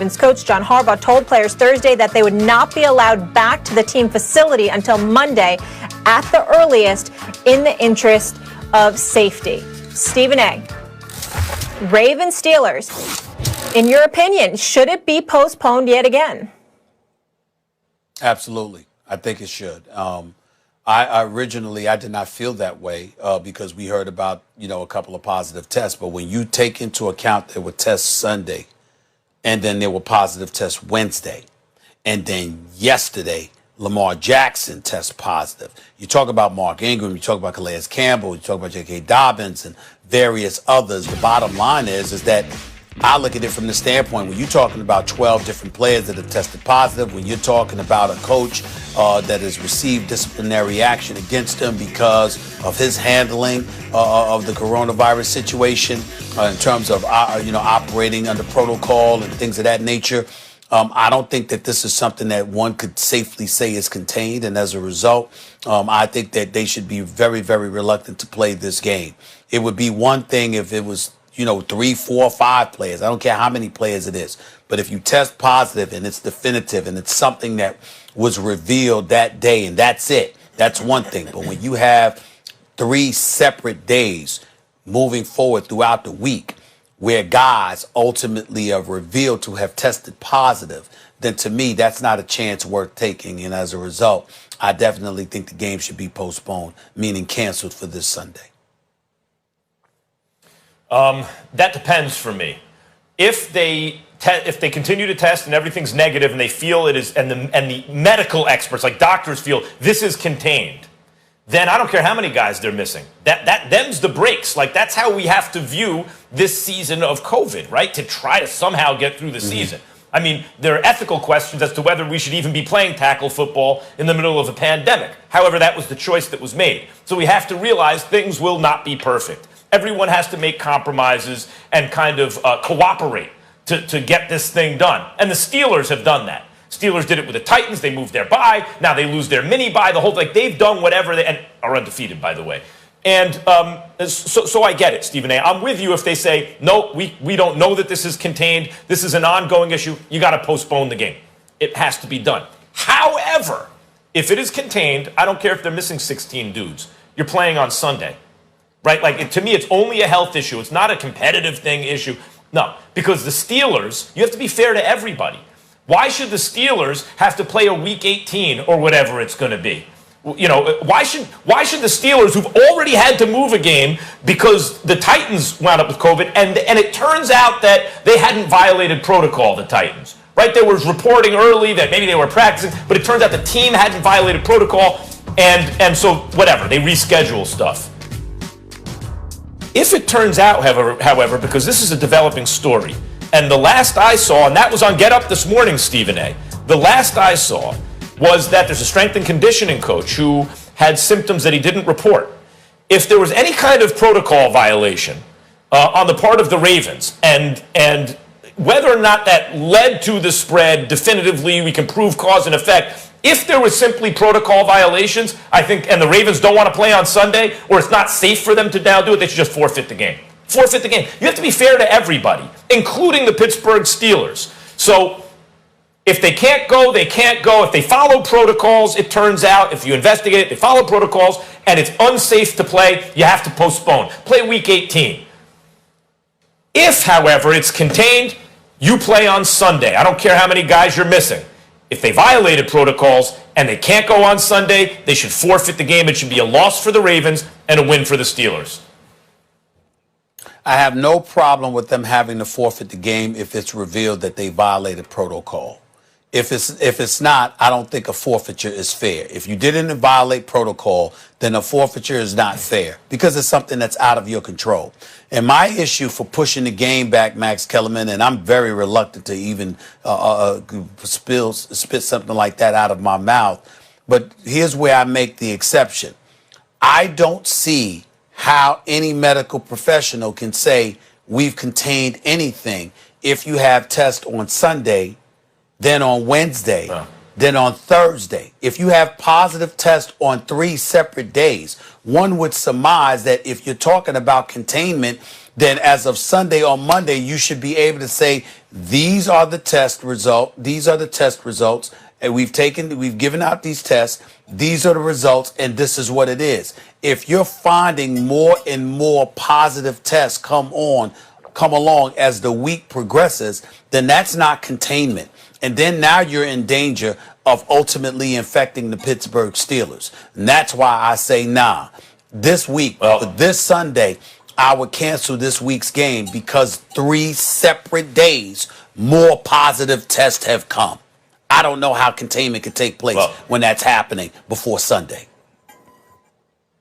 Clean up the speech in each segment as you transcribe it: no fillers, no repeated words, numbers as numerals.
Ravens coach John Harbaugh told players Thursday that they would not be allowed back to the team facility until Monday at the earliest in the interest of safety. Stephen A., Ravens Steelers, in your opinion, should it be postponed yet again? Absolutely. I think it should. I originally did not feel that way because we heard about, a couple of positive tests. But when you take into account there were tests Sunday, and then there were positive tests Wednesday, and then yesterday, Lamar Jackson tests positive. You talk about Mark Ingram, you talk about Calais Campbell, you talk about J.K. Dobbins and various others. The bottom line is that I look at it from the standpoint when you're talking about 12 different players that have tested positive, when you're talking about a coach that has received disciplinary action against him because of his handling of the coronavirus situation in terms of operating under protocol and things of that nature. I don't think that this is something that one could safely say is contained, and as a result, I think that they should be very, very reluctant to play this game. It would be one thing if it was 3, 4, 5 players. I don't care how many players it is. But if you test positive and it's definitive and it's something that was revealed that day and that's it, that's one thing. But when you have 3 separate days moving forward throughout the week where guys ultimately are revealed to have tested positive, then to me, that's not a chance worth taking. And as a result, I definitely think the game should be postponed, meaning canceled for this Sunday. That depends for me. If they continue to test and everything's negative and they feel it is, and the medical experts like doctors feel this is contained, then I don't care how many guys they're missing. Them's the breaks. Like that's how we have to view this season of COVID, right? To try to somehow get through the season. I mean, there are ethical questions as to whether we should even be playing tackle football in the middle of a pandemic. However, that was the choice that was made. So we have to realize things will not be perfect. Everyone has to make compromises and kind of cooperate to get this thing done. And the Steelers have done that. Steelers did it with the Titans. They moved their bye. Now they lose their mini bye. The whole they've done whatever and are undefeated, by the way. And so I get it, Stephen A. I'm with you if they say, no, we don't know that this is contained. This is an ongoing issue. You got to postpone the game. It has to be done. However, if it is contained, I don't care if they're missing 16 dudes. You're playing on Sunday. Right? To me, it's only a health issue. It's not a competitive thing issue. No, because the Steelers, you have to be fair to everybody. Why should the Steelers have to play a Week 18 or whatever it's going to be? Why should the Steelers, who've already had to move a game because the Titans wound up with COVID, and it turns out that they hadn't violated protocol, the Titans. Right? There was reporting early that maybe they were practicing, but it turns out the team hadn't violated protocol, and so whatever, they reschedule stuff. If it turns out, however, because this is a developing story, and the last I saw, and that was on Get Up this morning, Stephen A., the last I saw was that there's a strength and conditioning coach who had symptoms that he didn't report. If there was any kind of protocol violation on the part of the Ravens, and whether or not that led to the spread definitively, we can prove cause and effect. If there was simply protocol violations, I think, and the Ravens don't want to play on Sunday, or it's not safe for them to now do it, they should just forfeit the game. Forfeit the game. You have to be fair to everybody, including the Pittsburgh Steelers. So if they can't go, they can't go. If they follow protocols, it turns out, if you investigate it, they follow protocols, and it's unsafe to play, you have to postpone. Play Week 18. If, however, it's contained, you play on Sunday. I don't care how many guys you're missing. If they violated protocols and they can't go on Sunday, they should forfeit the game. It should be a loss for the Ravens and a win for the Steelers. I have no problem with them having to forfeit the game if it's revealed that they violated protocol. If it's not, I don't think a forfeiture is fair. If you didn't violate protocol, then a forfeiture is not fair because it's something that's out of your control. And my issue for pushing the game back, Max Kellerman, and I'm very reluctant to even spit something like that out of my mouth, but here's where I make the exception. I don't see how any medical professional can say we've contained anything if you have tests on Sunday, then on Wednesday, then on Thursday. If you have positive tests on 3 separate days, one would surmise that if you're talking about containment, then as of Sunday or Monday, you should be able to say, these are the test results, and we've given out these tests, these are the results, and this is what it is. If you're finding more and more positive tests come along as the week progresses, then that's not containment. And then now you're in danger of ultimately infecting the Pittsburgh Steelers. And that's why I say, this week, this Sunday, I would cancel this week's game because 3 separate days, more positive tests have come. I don't know how containment could take place when that's happening before Sunday.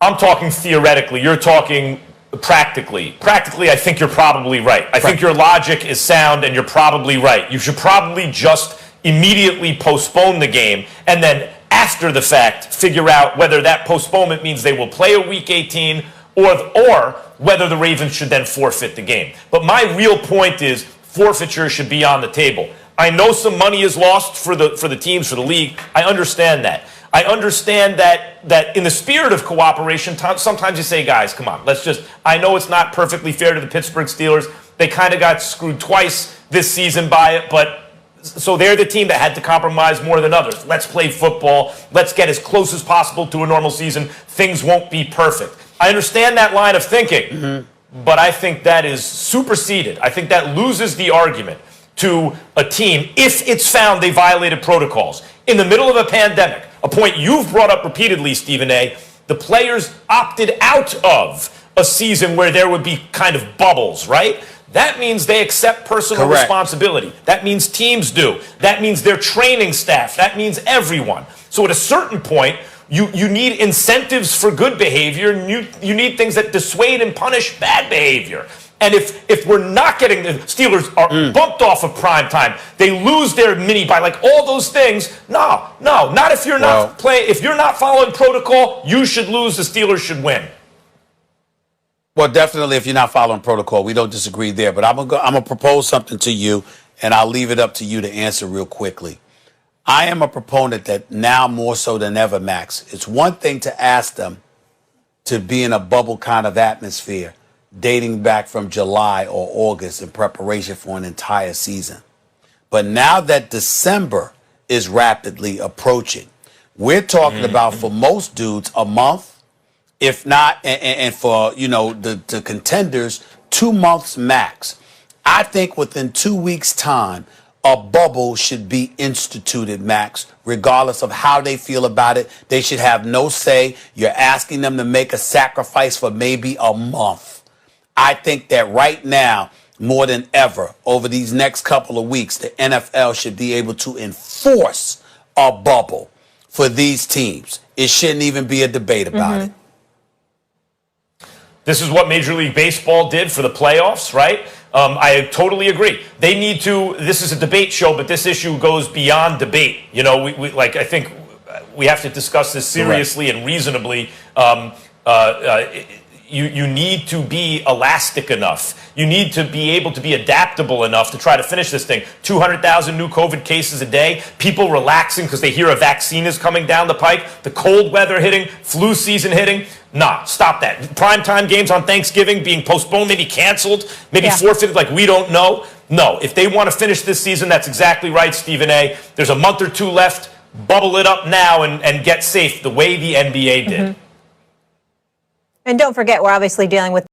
I'm talking theoretically. You're talking practically. Practically, I think you're probably right. I think your logic is sound, and you're probably right. You should probably just immediately postpone the game, and then after the fact, figure out whether that postponement means they will play a Week 18 or whether the Ravens should then forfeit the game. But my real point is forfeiture should be on the table. I know some money is lost for the teams, for the league. I understand that. I understand that in the spirit of cooperation, sometimes you say, guys, come on, I know it's not perfectly fair to the Pittsburgh Steelers. They kind of got screwed twice this season by it, but so they're the team that had to compromise more than others. Let's play football. Let's get as close as possible to a normal season. Things won't be perfect. I understand that line of thinking, but I think that is superseded. I think that loses the argument to a team if it's found they violated protocols. In the middle of a pandemic, a point you've brought up repeatedly, Stephen A., the players opted out of a season where there would be kind of bubbles, right? That means they accept personal responsibility. That means teams do. That means their training staff. That means everyone. So at a certain point, you need incentives for good behavior, and you need things that dissuade and punish bad behavior. And if we're not getting the Steelers are bumped off of prime time, they lose their mini by like all those things. No, not if you're not playing. If you're not following protocol, you should lose. The Steelers should win. Well, definitely, if you're not following protocol, we don't disagree there. But I'm gonna propose something to you, and I'll leave it up to you to answer real quickly. I am a proponent that now more so than ever, Max, it's one thing to ask them to be in a bubble kind of atmosphere dating back from July or August in preparation for an entire season. But now that December is rapidly approaching, we're talking about, for most dudes, a month, if not, and for, the contenders, 2 months max. I think within 2 weeks' time, a bubble should be instituted, Max, regardless of how they feel about it. They should have no say. You're asking them to make a sacrifice for maybe a month. I think that right now, more than ever, over these next couple of weeks, the NFL should be able to enforce a bubble for these teams. It shouldn't even be a debate about it. This is what Major League Baseball did for the playoffs, right? I totally agree. They need to. This is a debate show, but this issue goes beyond debate. I think we have to discuss this seriously and reasonably. You need to be elastic enough. You need to be able to be adaptable enough to try to finish this thing. 200,000 new COVID cases a day. People relaxing because they hear a vaccine is coming down the pike. The cold weather hitting. Flu season hitting. Nah, stop that. Primetime games on Thanksgiving being postponed, maybe canceled, maybe forfeited, like we don't know. No, if they want to finish this season, that's exactly right, Stephen A. There's a month or two left. Bubble it up now and get safe the way the NBA did. And don't forget, we're obviously dealing with